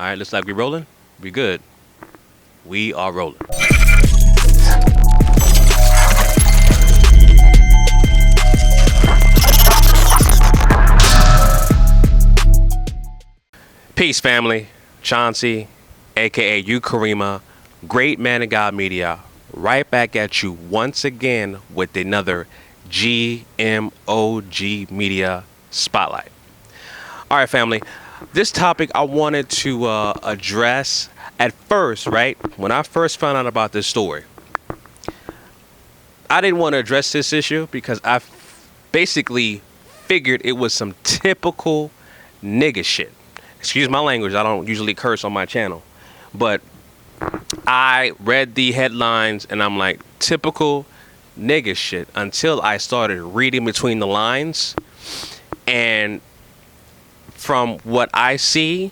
All right, looks like we rolling. We good. We are rolling. Peace, family. Chauncey, aka Ukarema, great man of God media, right back at you once again with another GMOGmedia spotlight. All right, family. This topic I wanted to address at first, right? When I first found out about this story, I didn't want to address this issue because I basically figured it was some typical nigga shit. Excuse my language, I don't usually curse on my channel. But I read the headlines and I'm like, typical nigga shit, until I started reading between the lines. And from what I see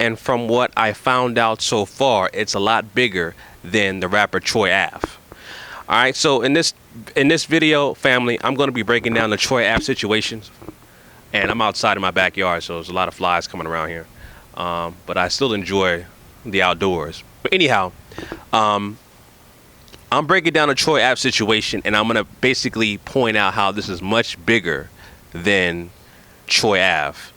and from what I found out so far, it's a lot bigger than the rapper Troy Ave. All right, so in this video, family, I'm going to be breaking down the Troy Ave situation. And I'm outside in my backyard, so there's a lot of flies coming around here. But I still enjoy the outdoors. But anyhow, I'm breaking down the Troy Ave situation, and I'm going to basically point out how this is much bigger than Troy Ave.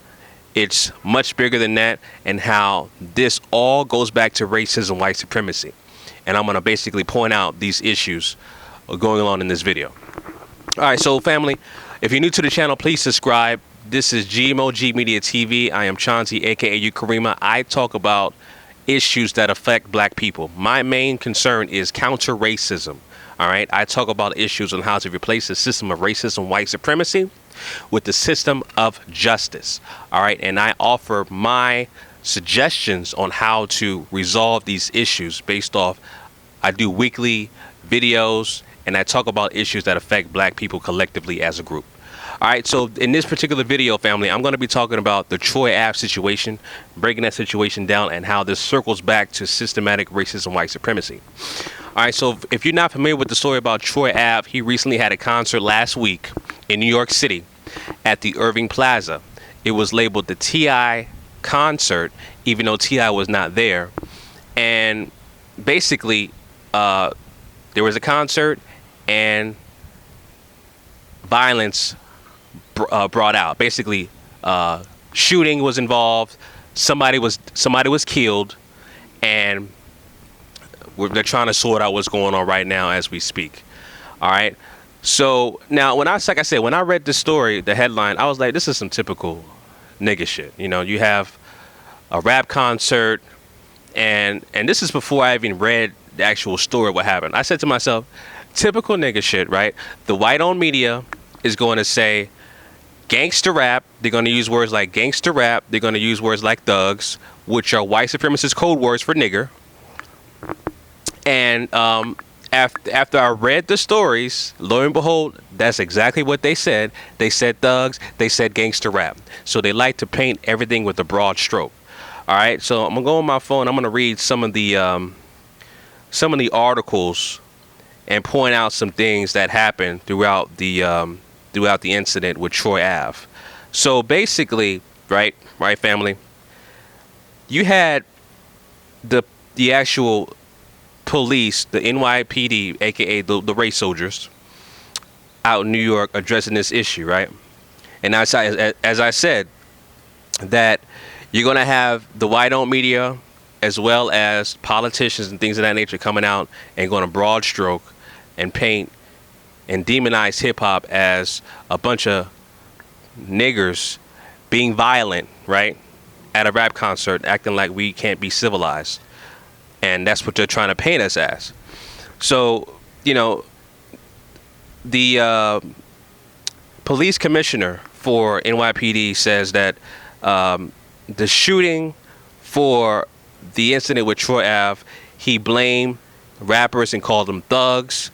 It's much bigger than that, and how this all goes back to racism, white supremacy. And I'm going to basically point out these issues going on in this video. All right, so family, if you're new to the channel, please subscribe. This is GMOGMediaTV. I am Chauncey, aka Ukarema. I talk about issues that affect black people. My main concern is counter racism. All right, I talk about issues on how to replace the system of racism, white supremacy with the system of justice. All right, and I offer my suggestions on how to resolve these issues based off, I do weekly videos and I talk about issues that affect black people collectively as a group. All right, so in this particular video, family, I'm going to be talking about the Troy Ave situation, breaking that situation down, and how this circles back to systematic racism, white supremacy. All right, so if you're not familiar with the story about Troy Ave, he recently had a concert last week in New York City at the Irving Plaza. It was labeled the T.I. concert, even though T.I. was not there. And basically, there was a concert and violence brought out. Basically, shooting was involved. Somebody was killed, and they're trying to sort out what's going on right now as we speak. All right. So now, when I read the story, the headline, I was like, this is some typical nigga shit. You know, you have a rap concert, and this is before I even read the actual story, what happened. I said to myself, typical nigga shit, right? The white-owned media is going to say gangster rap. They're going to use words like gangster rap. They're going to use words like thugs, which are white supremacist code words for nigger. And after I read the stories, lo and behold, that's exactly what they said. They said thugs. They said gangster rap. So they like to paint everything with a broad stroke. All right. So I'm gonna go on my phone. I'm gonna read some of the articles and point out some things that happened throughout the incident with Troy Ave. So basically, right, family, you had the actual police, the NYPD, aka the race soldiers, out in New York addressing this issue, right? And as I said, that you're gonna have the white-owned media as well as politicians and things of that nature coming out and going to broad stroke and paint and demonize hip-hop as a bunch of niggers being violent, right, at a rap concert, acting like we can't be civilized. And that's what they're trying to paint us as. So, you know, the police commissioner for NYPD says that the shooting for the incident with Troy Ave, he blamed rappers and called them thugs.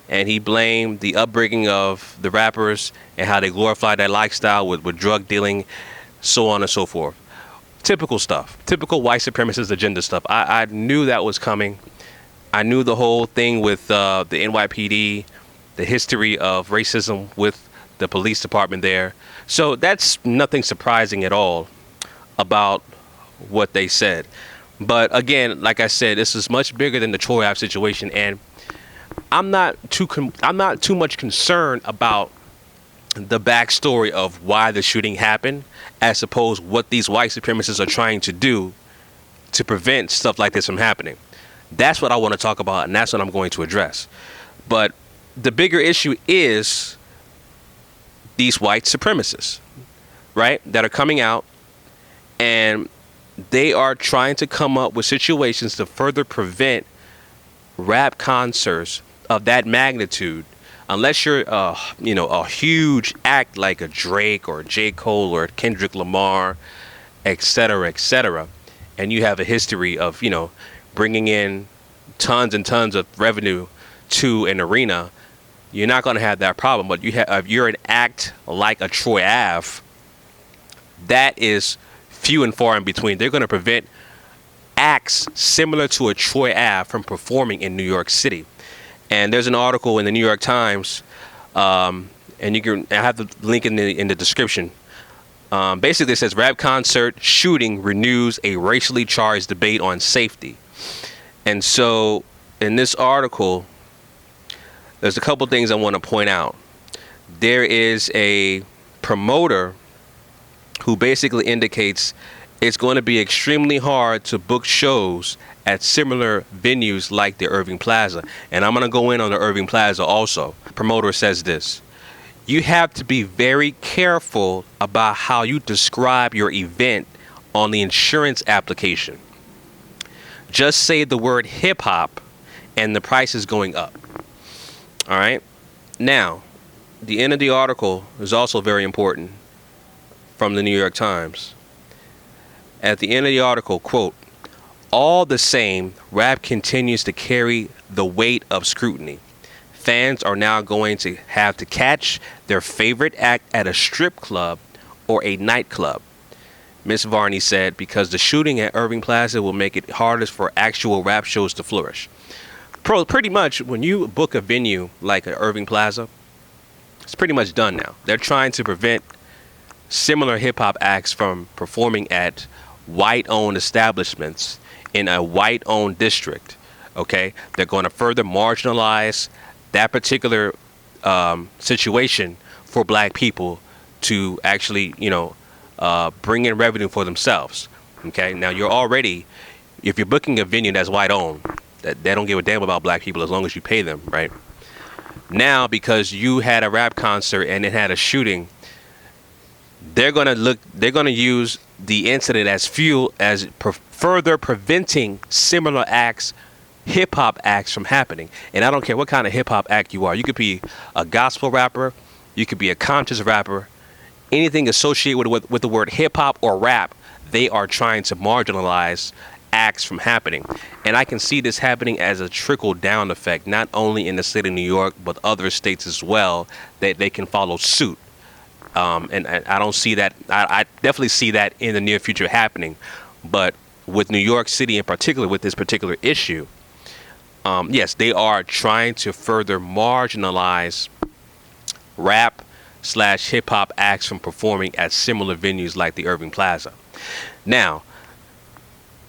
And he blamed the upbringing of the rappers and how they glorified that lifestyle with drug dealing, so on and so forth. Typical stuff. Typical white supremacist agenda stuff. I knew that was coming. I knew the whole thing with the NYPD, the history of racism with the police department there. So that's nothing surprising at all about what they said. But again, like I said, this is much bigger than the Troy Ave situation, and I'm not too much concerned about the backstory of why the shooting happened, as opposed what these white supremacists are trying to do to prevent stuff like this from happening. That's what I want to talk about, and that's what I'm going to address. But the bigger issue is these white supremacists, right, that are coming out, and they are trying to come up with situations to further prevent rap concerts of that magnitude, unless you're a huge act like a Drake or a J. Cole or Kendrick Lamar, etc., and you have a history of bringing in tons and tons of revenue to an arena. You're not going to have that problem. But if you're an act like a Troy Ave, that is few and far in between. They're going to prevent acts similar to a Troy Ave from performing in New York City. And there's an article in the New York Times, and I have the link in the description. Basically, it says rap concert shooting renews a racially charged debate on safety. And so, in this article, there's a couple things I want to point out. There is a promoter who basically indicates it's going to be extremely hard to book shows at similar venues like the Irving Plaza. And I'm going to go in on the Irving Plaza also. The promoter says this: you have to be very careful about how you describe your event on the insurance application. Just say the word hip hop and the price is going up. All right. Now, the end of the article is also very important from the New York Times. At the end of the article, quote, all the same, rap continues to carry the weight of scrutiny. Fans are now going to have to catch their favorite act at a strip club or a nightclub, Miss Varney said, because the shooting at Irving Plaza will make it harder for actual rap shows to flourish. Pretty much, when you book a venue like Irving Plaza, it's pretty much done now. They're trying to prevent similar hip-hop acts from performing at white-owned establishments in a white-owned district. Okay, they're going to further marginalize that particular situation for black people to actually, bring in revenue for themselves. Okay, now if you're booking a venue that's white-owned, that they don't give a damn about black people as long as you pay them, right? Now, because you had a rap concert and it had a shooting, they're gonna use the incident as fuel, as further preventing similar acts, hip-hop acts, from happening. And I don't care what kind of hip-hop act you are. You could be a gospel rapper, you could be a conscious rapper, anything associated with the word hip-hop or rap, they are trying to marginalize acts from happening. And I can see this happening as a trickle-down effect, not only in the state of New York, but other states as well, that they can follow suit. And I don't see that. I definitely see that in the near future happening. But with New York City in particular, with this particular issue, yes, they are trying to further marginalize rap / hip hop acts from performing at similar venues like the Irving Plaza. Now,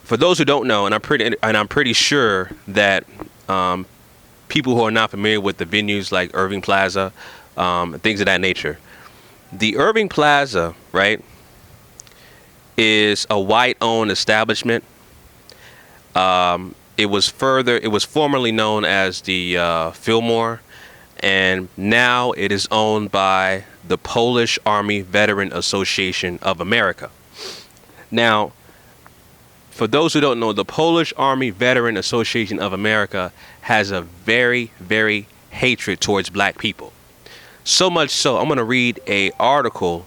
for those who don't know, and I'm pretty sure that people who are not familiar with the venues like Irving Plaza, things of that nature. The Irving Plaza, right, is a white-owned establishment. It was formerly known as the Fillmore, and now it is owned by the Polish Army Veteran Association of America. Now, for those who don't know, the Polish Army Veteran Association of America has a very, very hatred towards black people. So much so, I'm going to read an article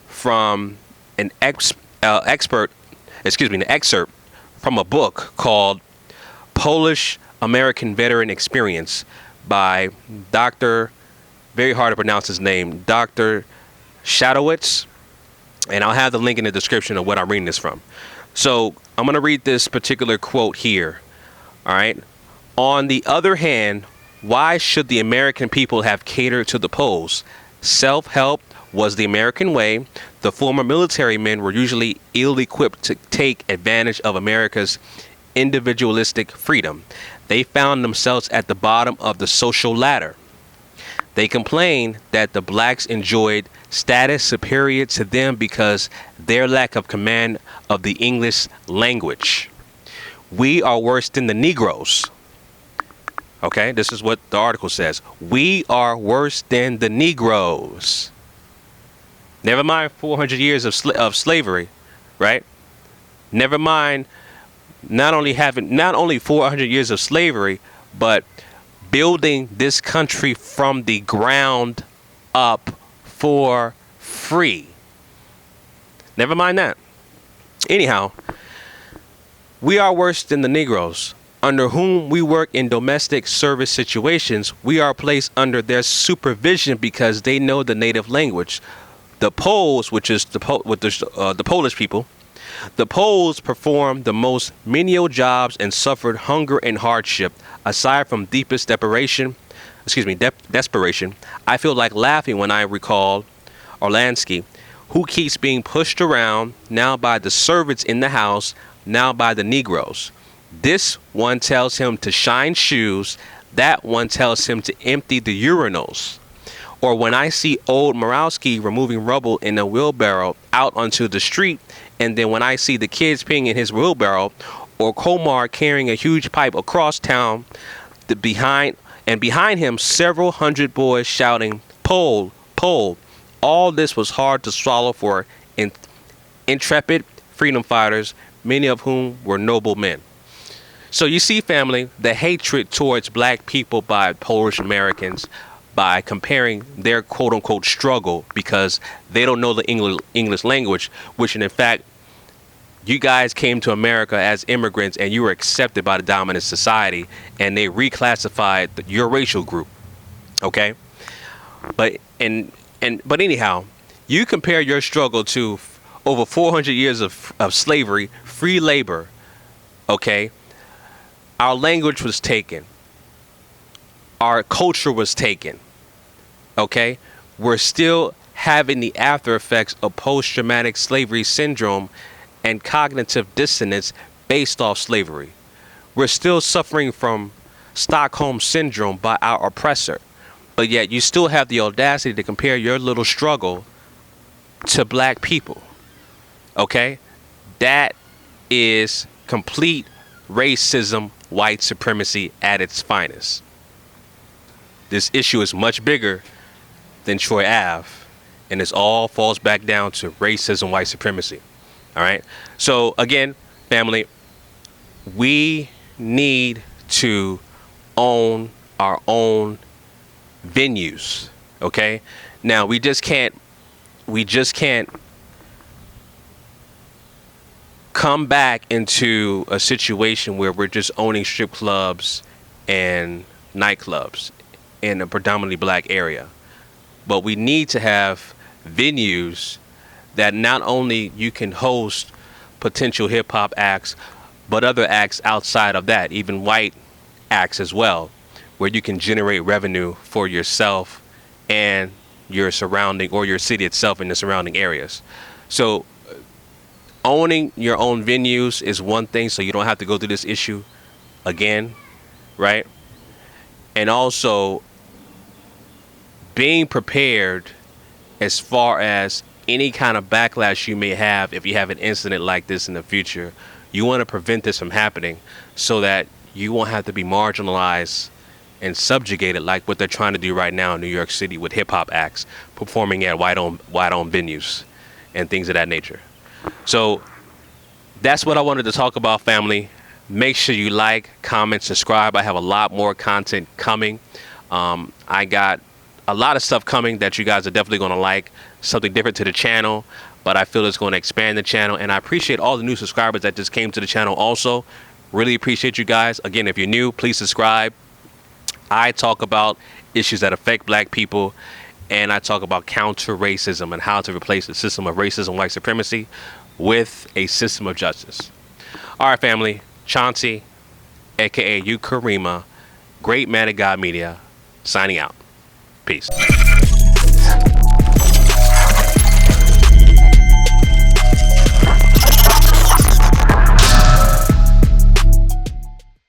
from an excerpt from a book called Polish American Veteran Experience by Dr. Very hard to pronounce his name, Dr. Shadowitz. And I'll have the link in the description of what I'm reading this from. So I'm going to read this particular quote here. All right. On the other hand, why should the American people have catered to the Poles? Self-help was the American way. The former military men were usually ill-equipped to take advantage of America's individualistic freedom. They found themselves at the bottom of the social ladder. They complained that the blacks enjoyed status superior to them because their lack of command of the English language. We are worse than the Negroes. Okay, this is what the article says. We are worse than the Negroes. Never mind 400 years of slavery, right? Never mind not only 400 years of slavery, but building this country from the ground up for free. Never mind that. Anyhow, we are worse than the Negroes, under whom we work in domestic service situations. We are placed under their supervision because they know the native language. The Poles, which is the Polish people, the Poles performed the most menial jobs and suffered hunger and hardship. Aside from deepest desperation, I feel like laughing when I recall Orlansky, who keeps being pushed around, now by the servants in the house, now by the Negroes. This one tells him to shine shoes, that one tells him to empty the urinals. Or when I see old Morowski removing rubble in a wheelbarrow out onto the street, and then when I see the kids peeing in his wheelbarrow, or Komar carrying a huge pipe across town, behind him several hundred boys shouting, "Pole, pole." All this was hard to swallow for intrepid freedom fighters, many of whom were noble men. So you see, family, the hatred towards black people by Polish Americans, by comparing their quote-unquote struggle because they don't know the English language, which in fact, you guys came to America as immigrants and you were accepted by the dominant society, and they reclassified your racial group. Okay? But anyhow, you compare your struggle to over 400 years of slavery, free labor. Okay? Our language was taken. Our culture was taken. Okay? We're still having the after effects of post-traumatic slavery syndrome and cognitive dissonance based off slavery. We're still suffering from Stockholm syndrome by our oppressor. But yet you still have the audacity to compare your little struggle to black people. Okay? That is complete racism, white supremacy at its finest. This issue is much bigger than Troy Ave, and this all falls back down to racism, white supremacy. All right. So again, family, we need to own our own venues. Okay. Now we just can't come back into a situation where we're just owning strip clubs and nightclubs in a predominantly black area. But we need to have venues that not only you can host potential hip-hop acts, but other acts outside of that, even white acts as well, where you can generate revenue for yourself and your surrounding, or your city itself and the surrounding areas. So owning your own venues is one thing, so you don't have to go through this issue again, right? And also being prepared as far as any kind of backlash you may have if you have an incident like this in the future. You want to prevent this from happening so that you won't have to be marginalized and subjugated like what they're trying to do right now in New York City with hip-hop acts performing at white-owned venues and things of that nature. So that's what I wanted to talk about, family. Make sure you like, comment, subscribe. I have a lot more content coming. I got a lot of stuff coming that you guys are definitely going to like. Something different to the channel, but I feel it's going to expand the channel. And I appreciate all the new subscribers that just came to the channel also. Really appreciate you guys. Again, if you're new, please subscribe. I talk about issues that affect black people, and I talk about counter racism and how to replace the system of racism, white supremacy with a system of justice. All right, family. Chauncey, aka Ukarema, Great Man of God Media, signing out. Peace.